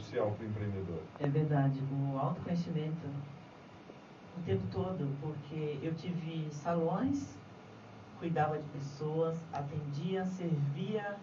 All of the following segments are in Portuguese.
crucial para o empreendedor. É verdade, o autoconhecimento o tempo todo, porque eu tive salões, cuidava de pessoas, atendia, servia,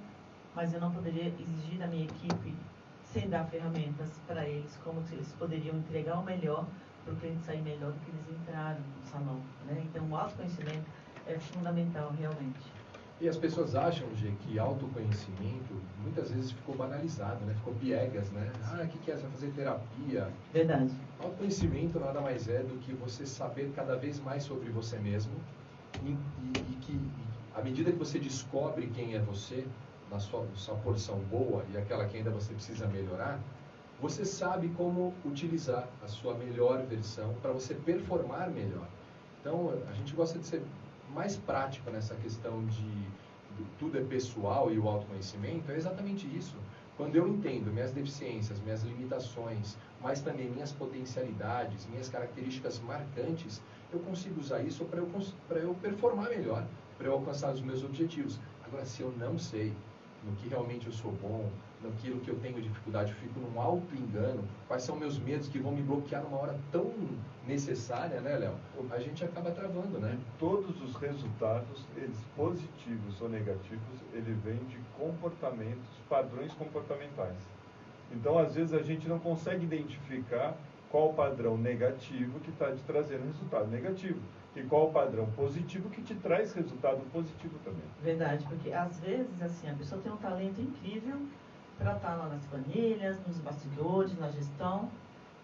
mas eu não poderia exigir da minha equipe sem dar ferramentas para eles, como se eles poderiam entregar o melhor para o cliente sair melhor do que eles entraram no salão, né? Então o autoconhecimento é fundamental realmente. E as pessoas acham, Gê, que autoconhecimento muitas vezes ficou banalizado, né? Ficou piegas, né? Ah, o que é? Você vai fazer terapia? Verdade. Autoconhecimento nada mais é do que você saber cada vez mais sobre você mesmo e que, à medida que você descobre quem é você, na sua porção boa e aquela que ainda você precisa melhorar, você sabe como utilizar a sua melhor versão para você performar melhor. Então, a gente gosta de ser mais prático nessa questão de tudo é pessoal e o autoconhecimento, é exatamente isso. Quando eu entendo minhas deficiências, minhas limitações, mas também minhas potencialidades, minhas características marcantes, eu consigo usar isso para eu performar melhor, para eu alcançar os meus objetivos. Agora, se eu não sei no que realmente eu sou bom, naquilo que eu tenho dificuldade, eu fico num auto-engano, quais são meus medos que vão me bloquear numa hora tão necessária, né, Léo? A gente acaba travando, né? E todos os resultados, eles positivos ou negativos, ele vem de comportamentos, padrões comportamentais. Então, às vezes, a gente não consegue identificar qual o padrão negativo que está te trazendo resultado negativo. E qual o padrão positivo que te traz resultado positivo também. Verdade, porque às vezes assim, a pessoa tem um talento incrível para estar lá nas planilhas, nos bastidores, na gestão,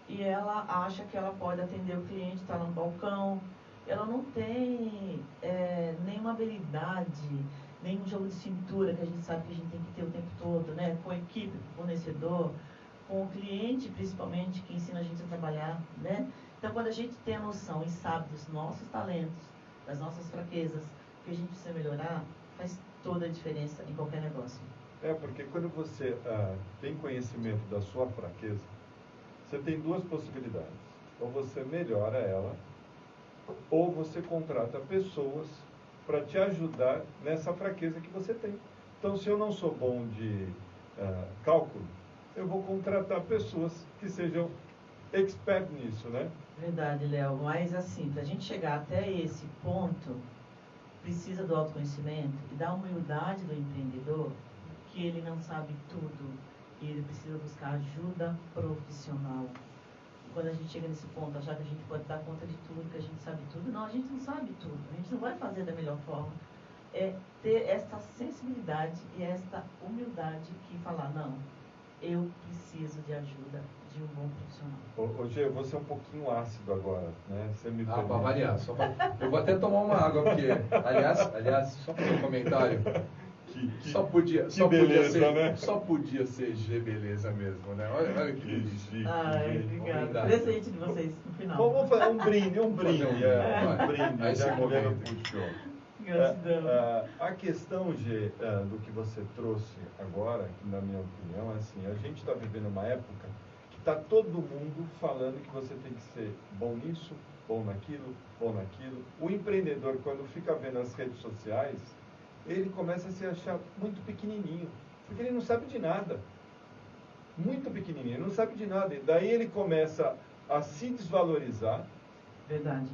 e ela acha que ela pode atender o cliente, está no balcão, ela não tem nenhuma habilidade, nenhum jogo de cintura que a gente sabe que a gente tem que ter o tempo todo, né? Com a equipe, com o fornecedor, com o cliente principalmente, que ensina a gente a trabalhar, né? Então, quando a gente tem a noção e sabe dos nossos talentos, das nossas fraquezas, que a gente precisa melhorar, faz toda a diferença em qualquer negócio. Porque quando você tem conhecimento da sua fraqueza, você tem duas possibilidades. Ou você melhora ela, ou você contrata pessoas para te ajudar nessa fraqueza que você tem. Então, se eu não sou bom de cálculo, eu vou contratar pessoas que sejam expert nisso, né? Verdade, Léo. Mas assim, para a gente chegar até esse ponto, precisa do autoconhecimento e da humildade do empreendedor, que ele não sabe tudo e ele precisa buscar ajuda profissional. E quando a gente chega nesse ponto, achar que a gente pode dar conta de tudo, que a gente sabe tudo, não, a gente não sabe tudo, a gente não vai fazer da melhor forma. É ter essa sensibilidade e esta humildade que falar, não, eu preciso de ajuda de um bom profissional. Hoje eu vou ser um pouquinho ácido agora, né? Você me para variar. Eu vou até tomar uma água, porque, aliás, só para um comentário, só podia ser G beleza mesmo, né? Olha que delícia. Ai, obrigada. Presente de vocês no final. Vamos fazer um brinde. Um brinde, Aí já você que puxou. A questão, G, do que você trouxe agora, que na minha opinião, é assim, a gente está vivendo uma época que está todo mundo falando que você tem que ser bom nisso, bom naquilo, bom naquilo. O empreendedor, quando fica vendo as redes sociais, ele começa a se achar muito pequenininho, porque ele não sabe de nada. Muito pequenininho, ele não sabe de nada. E daí ele começa a se desvalorizar. Verdade.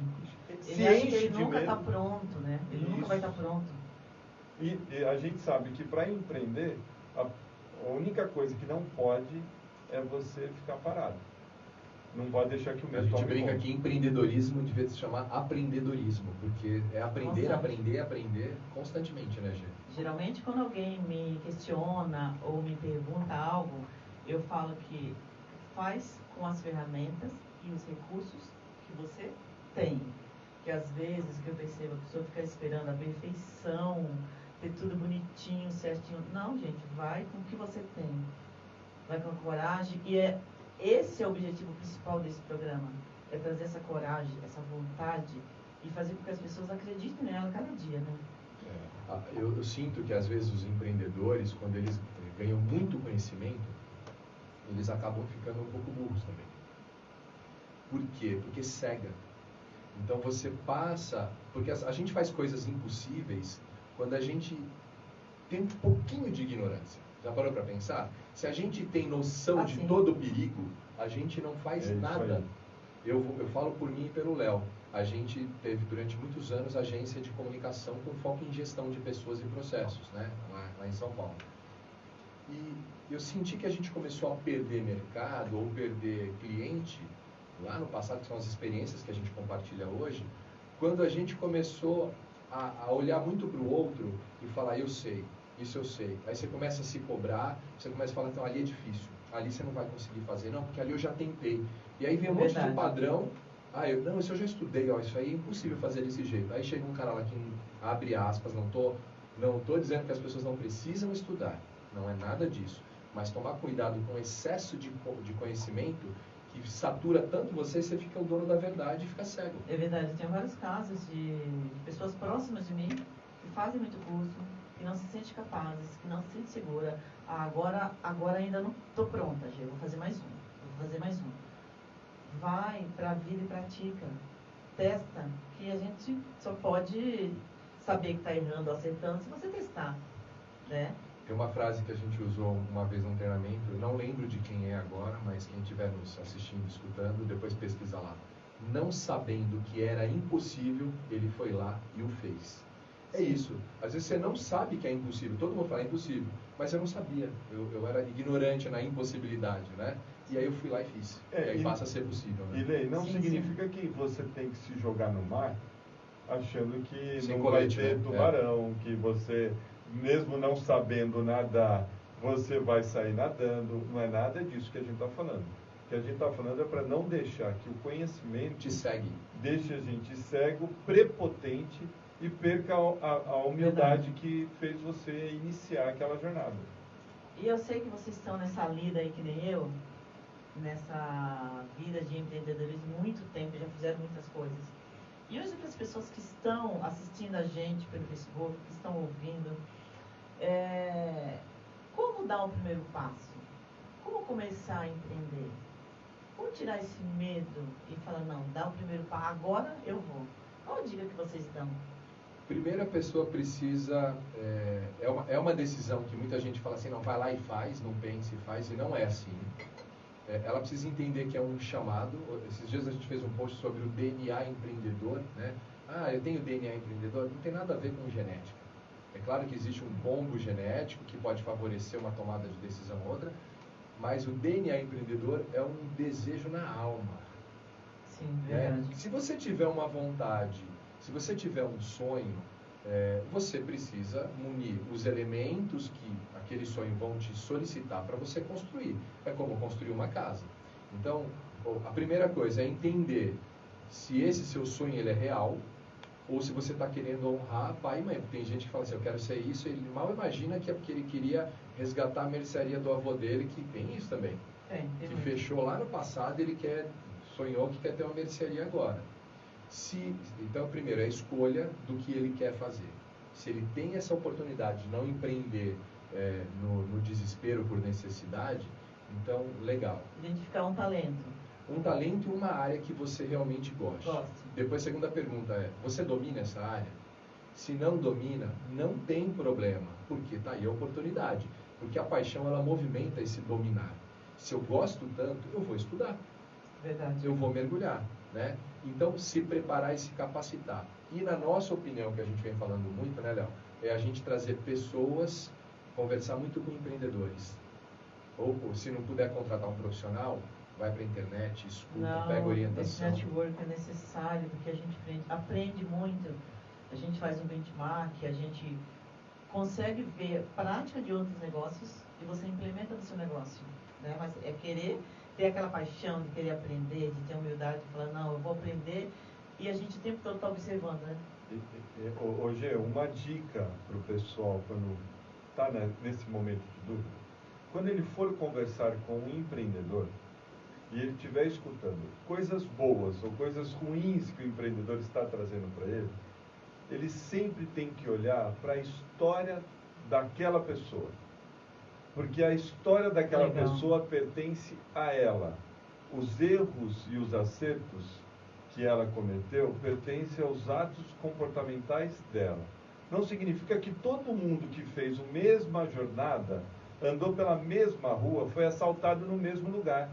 Se ele acha enche que ele de nunca medo. está pronto, né? Ele nunca vai estar pronto. E a gente sabe que para empreender, a única coisa que não pode é você ficar parado. Não pode deixar que o A medo gente tome brinca conta. que empreendedorismo devia se chamar aprendedorismo, porque é aprender, aprender constantemente, né, Gê? Geralmente, quando alguém me questiona ou me pergunta algo, eu falo que faz com as ferramentas e os recursos que você tem. Que às vezes, que eu percebo, a pessoa fica esperando a perfeição, ter tudo bonitinho, certinho. Não, gente, vai com o que você tem. Vai com a coragem. E esse é o objetivo principal desse programa. É trazer essa coragem, essa vontade e fazer com que as pessoas acreditem nela cada dia, né? Eu sinto que às vezes os empreendedores, quando eles ganham muito conhecimento, eles acabam ficando um pouco burros também. Por quê? Porque cega. Então você passa... Porque a gente faz coisas impossíveis quando a gente tem um pouquinho de ignorância. Já parou para pensar? Se a gente tem noção de sim. todo o perigo, a gente não faz nada. Aí. Eu falo por mim e pelo Léo. A gente teve durante muitos anos agência de comunicação com foco em gestão de pessoas e processos, né? Lá em São Paulo. E eu senti que a gente começou a perder mercado ou perder cliente lá no passado, que são as experiências que a gente compartilha hoje, quando a gente começou a olhar muito para o outro e falar, eu sei, isso eu sei. Aí você começa a se cobrar, você começa a falar, então ali é difícil, ali você não vai conseguir fazer, não, porque ali eu já tentei. E aí vem um monte de padrão, não, isso eu já estudei, ó, isso aí é impossível fazer desse jeito. Aí chega um cara lá que abre aspas, não tô dizendo que as pessoas não precisam estudar, não é nada disso, mas tomar cuidado com o excesso de conhecimento que satura tanto você fica o dono da verdade e fica cego. É verdade, eu tenho vários casos de pessoas próximas de mim que fazem muito curso, que não se sente capazes, que não se sente segura. Agora ainda não estou pronta, Gê, vou fazer mais um. Vai para a vida e pratica. Testa, que a gente só pode saber que está errando ou acertando se você testar, né? Tem uma frase que a gente usou uma vez num treinamento, eu não lembro de quem é agora, mas quem estiver nos assistindo, escutando, depois pesquisa lá. Não sabendo que era impossível, ele foi lá e o fez. É isso. Às vezes você não sabe que é impossível. Todo mundo fala é impossível, mas eu não sabia. Eu era ignorante na impossibilidade, né? E aí eu fui lá e fiz. E aí passa a ser possível. Né? E Lei, não significa que você tem que se jogar no mar achando que sem não colete, vai ter né? tubarão, que você, mesmo não sabendo nadar, você vai sair nadando. Não é nada disso que a gente está falando. O que a gente está falando é para não deixar que o conhecimento te segue, deixe a gente cego, prepotente e perca a humildade que fez você iniciar aquela jornada. E eu sei que vocês estão nessa lida aí que nem eu, nessa vida de empreendedorismo muito tempo, já fizeram muitas coisas. E hoje para as pessoas que estão assistindo a gente pelo Facebook, que estão ouvindo, como dar o primeiro passo? Como começar a empreender? Como tirar esse medo e falar, não, dá o primeiro passo, agora eu vou. Qual a dica que vocês dão? Primeiro a pessoa precisa, é uma decisão que muita gente fala assim, não, vai lá e faz, não pense e faz, e não é assim. Ela precisa entender que é um chamado. Esses dias a gente fez um post sobre o DNA empreendedor, né? Eu tenho DNA empreendedor, não tem nada a ver com genética. É claro que existe um combo genético que pode favorecer uma tomada de decisão ou outra, mas o DNA empreendedor é um desejo na alma. Sim, verdade. Né? Se você tiver uma vontade, se você tiver um sonho, você precisa munir os elementos que aquele sonho vão te solicitar para você construir. É como construir uma casa. Então, a primeira coisa é entender se esse seu sonho ele é real ou se você está querendo honrar pai e mãe. Porque tem gente que fala assim, eu quero ser isso, ele mal imagina que é porque ele queria resgatar a mercearia do avô dele, que tem isso também. Que fechou lá no passado, ele sonhou que quer ter uma mercearia agora. Então, primeiro, é a escolha do que ele quer fazer. Se ele tem essa oportunidade de não empreender no desespero por necessidade, então, legal. Identificar um talento. Um talento e uma área que você realmente gosta. Gosto. Depois, a segunda pergunta você domina essa área? Se não domina, não tem problema, porque está aí a oportunidade. Porque a paixão, ela movimenta esse dominar. Se eu gosto tanto, eu vou estudar. Verdade. Eu vou mergulhar, né? Então, se preparar e se capacitar. E na nossa opinião, que a gente vem falando muito, né, Léo? É a gente trazer pessoas, conversar muito com empreendedores. Ou se não puder contratar um profissional, vai para a internet, escuta, pega orientação. Esse network é necessário, porque a gente aprende muito. A gente faz um benchmark, a gente consegue ver a prática de outros negócios e você implementa no seu negócio. Né? Mas é querer ter aquela paixão de querer aprender, de ter humildade, de falar, não, eu vou aprender, e a gente o tempo todo está observando, né? Hoje, uma dica para o pessoal, quando está nesse momento de dúvida, quando ele for conversar com um empreendedor, e ele estiver escutando coisas boas ou coisas ruins que o empreendedor está trazendo para ele sempre tem que olhar para a história daquela pessoa. Porque a história daquela pessoa pertence a ela. Os erros e os acertos que ela cometeu pertencem aos atos comportamentais dela. Não significa que todo mundo que fez a mesma jornada andou pela mesma rua, foi assaltado no mesmo lugar.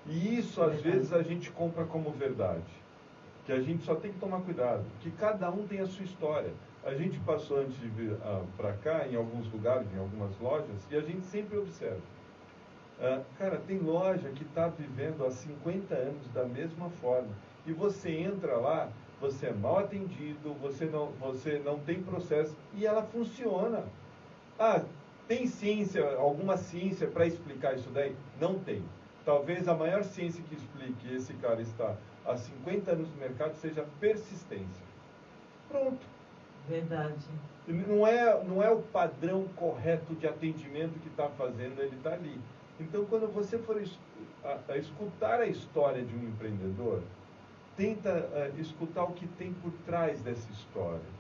E isso, às vezes, a gente compra como verdade. Que a gente só tem que tomar cuidado, que cada um tem a sua história. A gente passou antes de vir para cá, em alguns lugares, em algumas lojas, e a gente sempre observa. Cara, tem loja que está vivendo há 50 anos da mesma forma. E você entra lá, você é mal atendido, você não tem processo, e ela funciona. Tem ciência, alguma ciência para explicar isso daí? Não tem. Talvez a maior ciência que explique esse cara estar há 50 anos no mercado seja persistência. Pronto. Verdade. Não é o padrão correto de atendimento que está fazendo, ele está ali. Então, quando você for escutar a história de um empreendedor, tenta escutar o que tem por trás dessa história.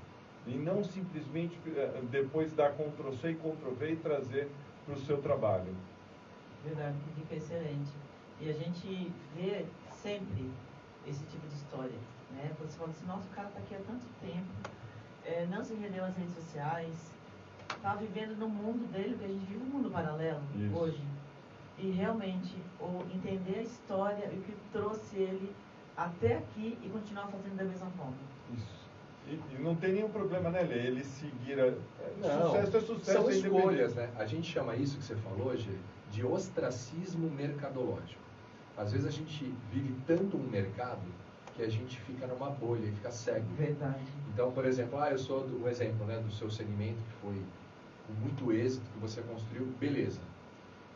E não simplesmente depois dar Ctrl+C e Ctrl+V e trazer para o seu trabalho. Verdade, que dica excelente. E a gente vê sempre esse tipo de história, né? Você fala assim, nossa, o cara está aqui há tanto tempo, não se rendeu às redes sociais, está vivendo no mundo dele, porque a gente vive um mundo paralelo hoje. E realmente, entender a história e o que trouxe ele até aqui e continuar fazendo da mesma forma. Isso. E não tem nenhum problema, né, Lê? Ele seguir... Não, sucesso é sucesso. São escolhas, né? A gente chama isso que você falou hoje de ostracismo mercadológico. Às vezes a gente vive tanto um mercado que a gente fica numa bolha e fica cego. Verdade. Então, por exemplo, eu sou um exemplo, né, do seu segmento que foi com muito êxito, que você construiu, beleza.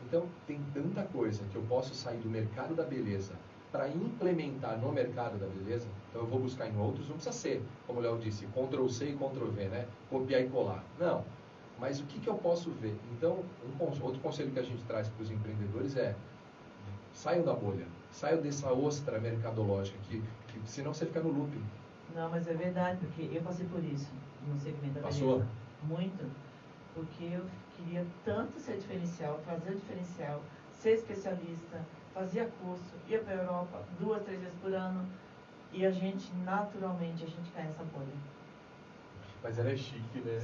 Então, tem tanta coisa que eu posso sair do mercado da beleza para implementar no mercado da beleza. Então, eu vou buscar em outros, não precisa ser, como o Léo disse, Ctrl+C e Ctrl+V, né? Copiar e colar. Não. Mas o que eu posso ver? Então, outro conselho que a gente traz para os empreendedores é saiam da bolha, saiam dessa ostra mercadológica, que senão você fica no looping. Não, mas é verdade, porque eu passei por isso no segmento da beleza. Passou? Muito. Porque eu queria tanto ser diferencial, fazer o diferencial, ser especialista, fazia curso, ia para a Europa 2, 3 vezes por ano, e a gente, naturalmente, cai nessa bolha. Mas ela é chique, né?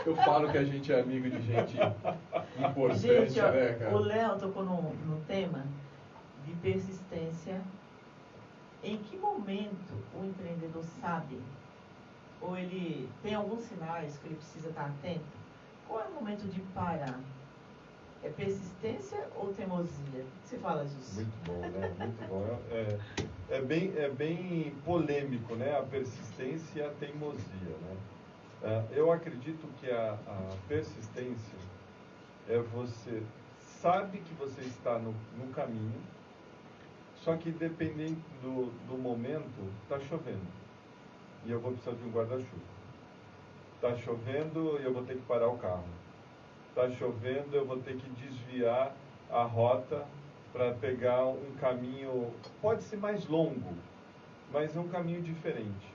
Eu falo que a gente é amigo de gente importante, gente, ó, né, cara? O Léo tocou no tema de persistência. Em que momento o empreendedor sabe, ou ele tem alguns sinais que ele precisa estar atento? Qual é o momento de parar? É persistência ou teimosia? O que você fala disso? Muito bom, né? Muito bom. É bem polêmico, né? A persistência e a teimosia, né? Eu acredito que a persistência é você sabe que você está no caminho, só que dependendo do momento, está chovendo. E eu vou precisar de um guarda-chuva. Está chovendo e eu vou ter que parar o carro. Está chovendo, eu vou ter que desviar a rota para pegar um caminho, pode ser mais longo, mas é um caminho diferente.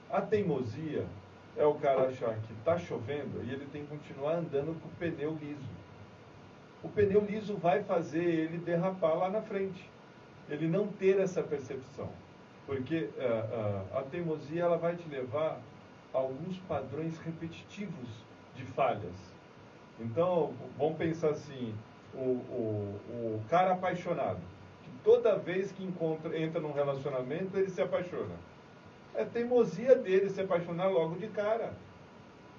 A teimosia é o cara achar que está chovendo e ele tem que continuar andando com o pneu liso. O pneu liso vai fazer ele derrapar lá na frente. Ele não ter essa percepção. Porque a teimosia ela vai te levar a alguns padrões repetitivos de falhas. Então, vamos pensar assim, o cara apaixonado, que toda vez que entra num relacionamento, ele se apaixona. É teimosia dele se apaixonar logo de cara.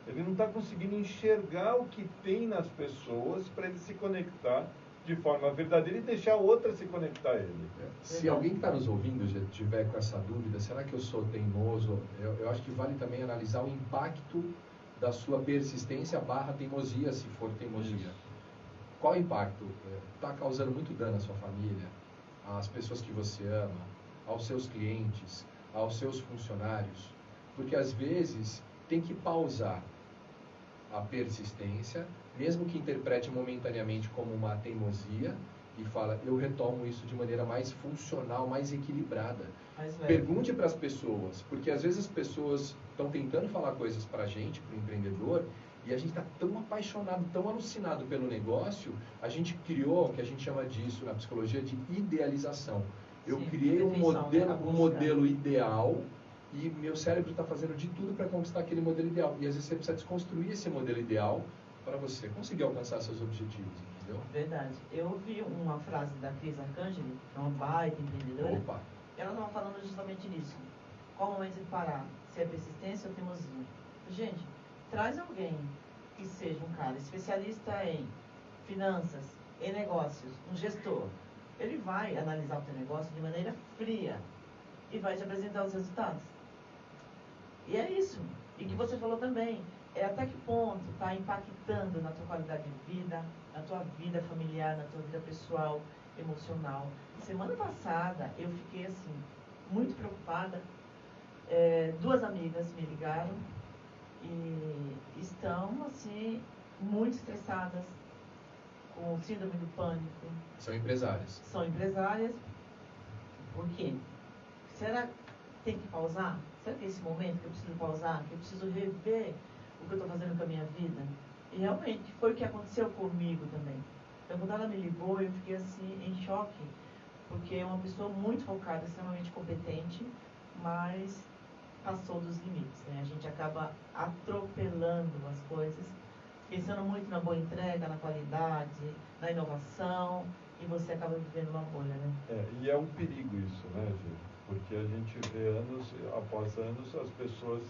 Ele não está conseguindo enxergar o que tem nas pessoas para ele se conectar de forma verdadeira e deixar a outra se conectar a ele. Se alguém que está nos ouvindo já tiver com essa dúvida, será que eu sou teimoso? Eu acho que vale também analisar o impacto da sua persistência / teimosia, se for teimosia. Isso. Qual o impacto? Está causando muito dano à sua família, às pessoas que você ama, aos seus clientes, aos seus funcionários? Porque às vezes tem que pausar a persistência, mesmo que interprete momentaneamente como uma teimosia, e fala, eu retomo isso de maneira mais funcional, mais equilibrada. Pergunte para as pessoas, porque às vezes as pessoas estão tentando falar coisas para a gente, para o empreendedor, e a gente está tão apaixonado, tão alucinado pelo negócio, a gente criou o que a gente chama disso na psicologia de idealização. Eu criei um modelo ideal e meu cérebro está fazendo de tudo para conquistar aquele modelo ideal. E às vezes você precisa desconstruir esse modelo ideal para você conseguir alcançar seus objetivos, entendeu? Verdade. Eu ouvi uma frase da Cris Arcangeli, que é uma baita empreendedora. Opa! Ela estava falando justamente nisso. Qual o momento de parar? Se é persistência ou teimosia? Gente, traz alguém que seja um cara especialista em finanças, em negócios, um gestor. Ele vai analisar o teu negócio de maneira fria e vai te apresentar os resultados. E é isso. E que você falou também, é até que ponto está impactando na tua qualidade de vida, na tua vida familiar, na tua vida pessoal, emocional. Semana passada eu fiquei assim, muito preocupada. 2 amigas me ligaram e estão assim, muito estressadas, com síndrome do pânico. São empresárias. São empresárias. Por quê? Será que tem que pausar? Será que é esse momento que eu preciso pausar? Que eu preciso rever o que eu estou fazendo com a minha vida? E realmente foi o que aconteceu comigo também. Então, quando ela me ligou, eu fiquei assim, em choque, porque é uma pessoa muito focada, extremamente competente, mas passou dos limites, né? A gente acaba atropelando as coisas, pensando muito na boa entrega, na qualidade, na inovação, e você acaba vivendo uma bolha, né? E é um perigo isso, né, Gê? Porque a gente vê anos após anos as pessoas,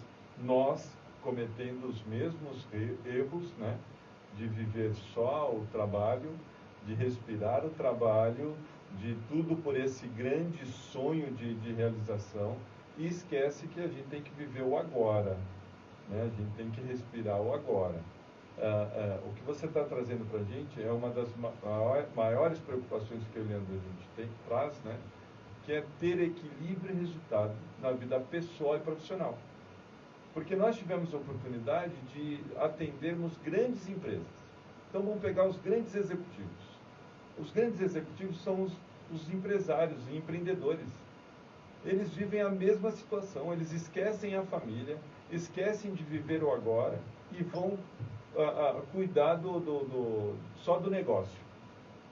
nós, cometendo os mesmos erros, né? De viver só o trabalho, de respirar o trabalho, de tudo por esse grande sonho de realização, e esquece que a gente tem que viver o agora, né? A gente tem que respirar o agora. O que você está trazendo para a gente é uma das maiores preocupações que eu e Leandro a gente traz, né? Que é ter equilíbrio e resultado na vida pessoal e profissional. Porque nós tivemos a oportunidade de atendermos grandes empresas. Então vamos pegar os grandes executivos. Os grandes executivos são os empresários e empreendedores. Eles vivem a mesma situação, eles esquecem a família, esquecem de viver o agora e vão cuidar só do negócio.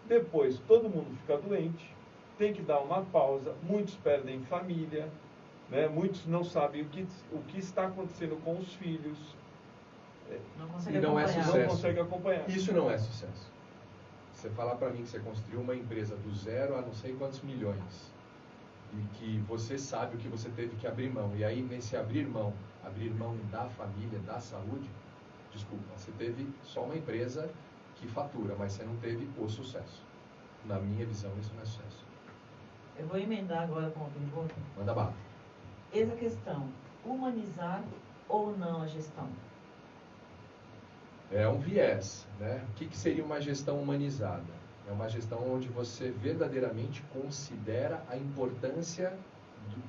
Depois todo mundo fica doente, tem que dar uma pausa, muitos perdem família, né? Muitos não sabem o que está acontecendo com os filhos. Não consegue E não é acompanhar. sucesso. Não consegue acompanhar. Isso não é sucesso. Você falar para mim que você construiu uma empresa do zero a não sei quantos milhões e que você sabe o que você teve que abrir mão, e aí nesse abrir mão da família, da saúde, desculpa, você teve só uma empresa que fatura, mas você não teve o sucesso. Na minha visão, isso não é sucesso. Eu vou emendar agora com uma pergunta. Manda bala. Eis a questão, humanizar ou não a gestão? É um viés, né? O que seria uma gestão humanizada? É uma gestão onde você verdadeiramente considera a importância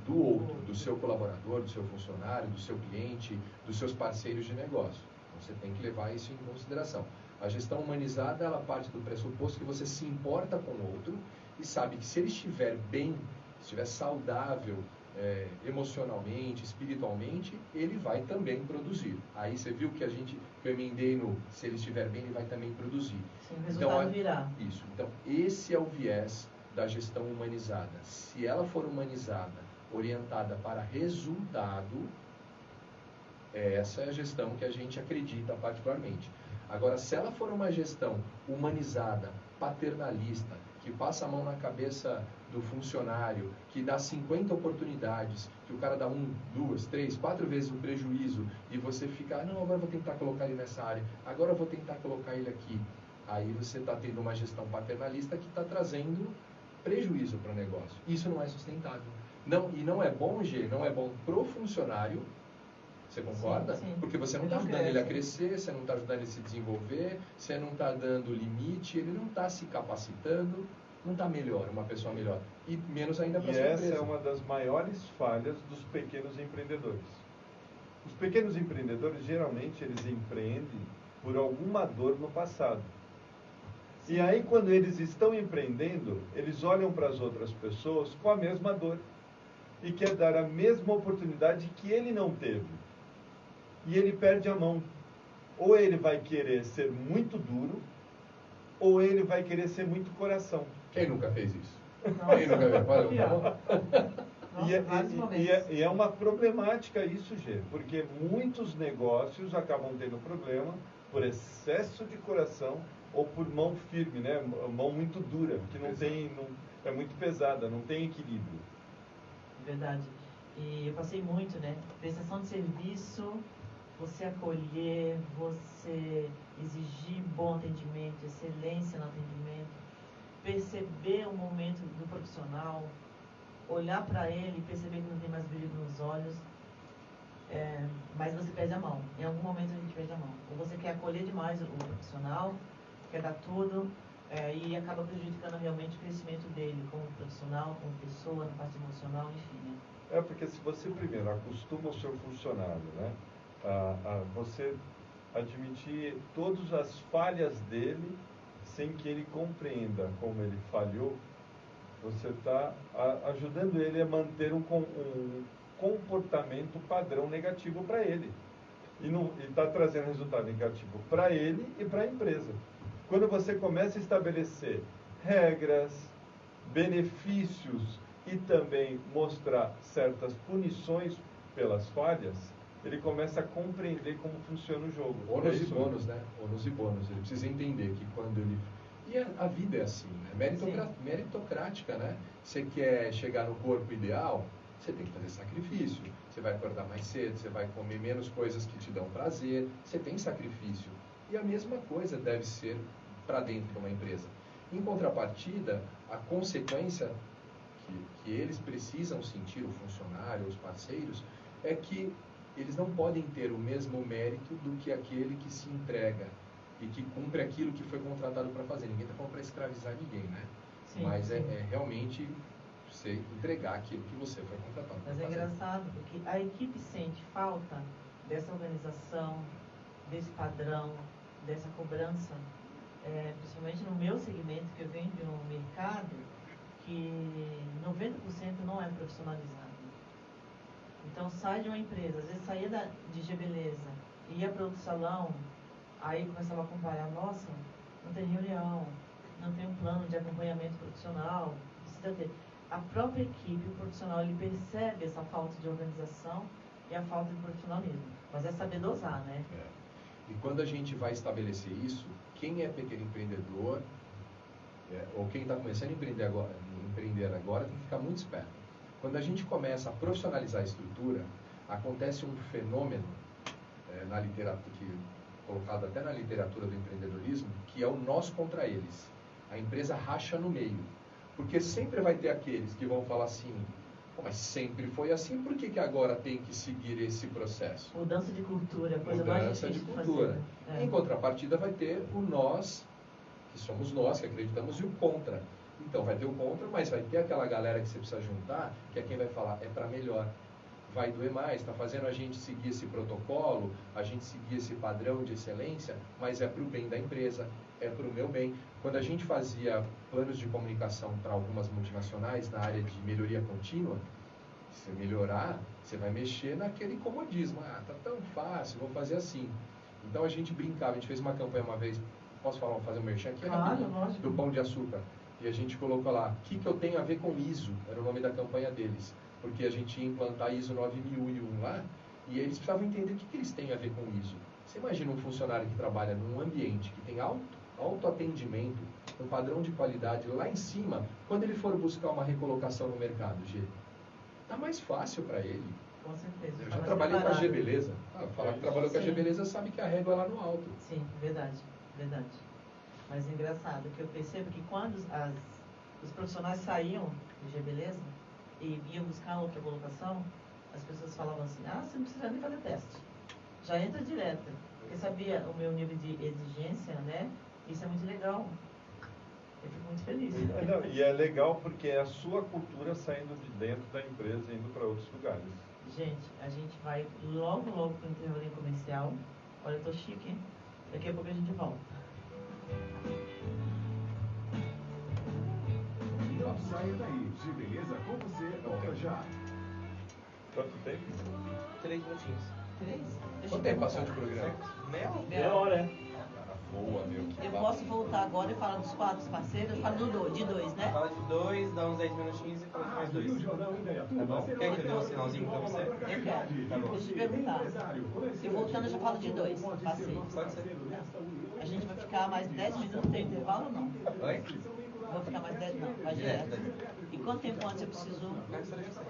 do outro, do seu colaborador, do seu funcionário, do seu cliente, dos seus parceiros de negócio. Então, você tem que levar isso em consideração. A gestão humanizada, ela parte do pressuposto que você se importa com o outro e sabe que se ele estiver bem, estiver saudável, emocionalmente, espiritualmente, ele vai também produzir. Aí você viu que eu emendei no se ele estiver bem, ele vai também produzir. Sim, o resultado virá. Isso. Então, esse é o viés da gestão humanizada. Se ela for humanizada, orientada para resultado, essa é a gestão que a gente acredita particularmente. Agora, se ela for uma gestão humanizada, paternalista, que passa a mão na cabeça do funcionário, que dá 50 oportunidades, que o cara dá 1, 2, 3, 4 vezes o prejuízo, e você fica, não, agora eu vou tentar colocar ele nessa área, agora eu vou tentar colocar ele aqui. Aí você está tendo uma gestão paternalista que está trazendo prejuízo para o negócio. Isso não é sustentável. E não é bom, Gê, não é bom pro funcionário. Você concorda? Sim, sim. Porque você não está ajudando ele a crescer, você não está ajudando ele a se desenvolver, você não está dando limite, ele não está se capacitando, não está melhor, uma pessoa melhor. E menos ainda para a sua empresa. E essa é uma das maiores falhas dos pequenos empreendedores. Os pequenos empreendedores, geralmente, eles empreendem por alguma dor no passado. E aí, quando eles estão empreendendo, eles olham para as outras pessoas com a mesma dor e quer dar a mesma oportunidade que ele não teve. E ele perde a mão. Ou ele vai querer ser muito duro, ou ele vai querer ser muito coração. Quem nunca fez isso? Nossa. Quem nunca fez? Parou, E é uma problemática isso, Gê, porque muitos negócios acabam tendo problema por excesso de coração ou por mão firme, né? Mão muito dura, que não tem, é muito pesada, não tem equilíbrio. Verdade. E eu passei muito, né? Prestação de serviço, você acolher, você exigir bom atendimento, excelência no atendimento, perceber o momento do profissional, olhar para ele e perceber que não tem mais brilho nos olhos, mas você perde a mão. Em algum momento a gente perde a mão. Ou você quer acolher demais o profissional, quer dar tudo, e acaba prejudicando realmente o crescimento dele como profissional, como pessoa, na parte emocional, enfim. Né? Porque se você primeiro acostuma o seu funcionário, né, a você admitir todas as falhas dele sem que ele compreenda como ele falhou, você está ajudando ele a manter um comportamento padrão negativo para ele. E está trazendo resultado negativo para ele e para a empresa. Quando você começa a estabelecer regras, benefícios e também mostrar certas punições pelas falhas, ele começa a compreender como funciona o jogo. Ônus e bônus, né? Ônus e bônus. Ele precisa entender que quando ele... E a vida é assim, né? Meritocrática, né? Você quer chegar no corpo ideal, você tem que fazer sacrifício. Você vai acordar mais cedo, você vai comer menos coisas que te dão prazer. Você tem sacrifício. E a mesma coisa deve ser para dentro de uma empresa. Em contrapartida, a consequência que eles precisam sentir, o funcionário, os parceiros, é que eles não podem ter o mesmo mérito do que aquele que se entrega e que cumpre aquilo que foi contratado para fazer. Ninguém está falando para escravizar ninguém, né? Sim, mas sim. É realmente você entregar aquilo que você foi contratado para fazer. Mas é engraçado, porque a equipe sente falta dessa organização, desse padrão, dessa cobrança, principalmente no meu segmento, que eu venho de um mercado que 90% não é profissionalizado. Então, sai de uma empresa, às vezes saía de G-Beleza, ia para outro salão, aí começava a comparar, nossa, não tem reunião, não tem um plano de acompanhamento profissional, precisa ter. A própria equipe, o profissional, ele percebe essa falta de organização e a falta de profissionalismo. Mas é saber dosar, né? E quando a gente vai estabelecer isso, quem é pequeno empreendedor, ou quem está começando a empreender agora, tem que ficar muito esperto. Quando a gente começa a profissionalizar a estrutura, acontece um fenômeno na literatura, colocado até na literatura do empreendedorismo, que é o nós contra eles. A empresa racha no meio. Porque sempre vai ter aqueles que vão falar assim, mas sempre foi assim, por que agora tem que seguir esse processo? Mudança de cultura, coisa mais difícil de cultura. Fazer. Em contrapartida vai ter o nós, que somos nós, que acreditamos, e o contra. Então vai ter o contra, mas vai ter aquela galera que você precisa juntar, que é quem vai falar, é para melhor. Vai doer mais, está fazendo a gente seguir esse protocolo, a gente seguir esse padrão de excelência, mas é para o bem da empresa, é para o meu bem. Quando a gente fazia planos de comunicação para algumas multinacionais na área de melhoria contínua, se você melhorar, você vai mexer naquele comodismo. Tá tão fácil, vou fazer assim. Então a gente brincava, a gente fez uma campanha uma vez, posso fazer um merchan aqui? Claro, do Pão de Açúcar. E a gente colocou lá, o que eu tenho a ver com ISO? Era o nome da campanha deles. Porque a gente ia implantar ISO 9001 lá, e eles precisavam entender o que eles têm a ver com ISO. Você imagina um funcionário que trabalha num ambiente que tem alto atendimento, um padrão de qualidade lá em cima, quando ele for buscar uma recolocação no mercado, G, tá mais fácil para ele. Com certeza. Eu já trabalhei com a G-Beleza. Falar que trabalhou com a G-Beleza sabe que a régua é lá no alto. Sim, verdade. Mas é engraçado que eu percebo que quando os profissionais saíam de G-Beleza e iam buscar outra colocação, as pessoas falavam assim, você não precisa nem fazer teste. Já entra direto. Porque sabia o meu nível de exigência, né? Isso é muito legal. Eu fico muito feliz. E é legal porque é a sua cultura saindo de dentro da empresa e indo para outros lugares. Gente, a gente vai logo para o intervalo comercial. Olha, eu tô chique, hein? Daqui a pouco a gente volta. Não saia daí. G-Beleza com você, volta já. Quanto tempo? 3 minutinhos. 3? Quanto tempo passou de programa? Meia hora, Boa, meu. Eu posso voltar agora e falar dos 4 parceiros? Eu falo de dois, né? Fala de 2, dar uns 10 minutinhos e colocar mais 2. Tá bom? Quer que eu dê um sinalzinho pra você? Eu quero. Tá bom. Deixa eu te perguntar. E voltando, eu já falo de 2. Passei. Pode ser. A gente vai ficar mais 10 minutos, tem intervalo ou não? Oi? Vou ficar mais 10 não, vai direto. E quanto tempo antes eu preciso? Quero que você deixe certo.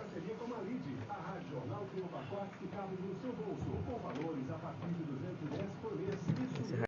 A Rádio Jornal tem um pacote que cabe no seu bolso.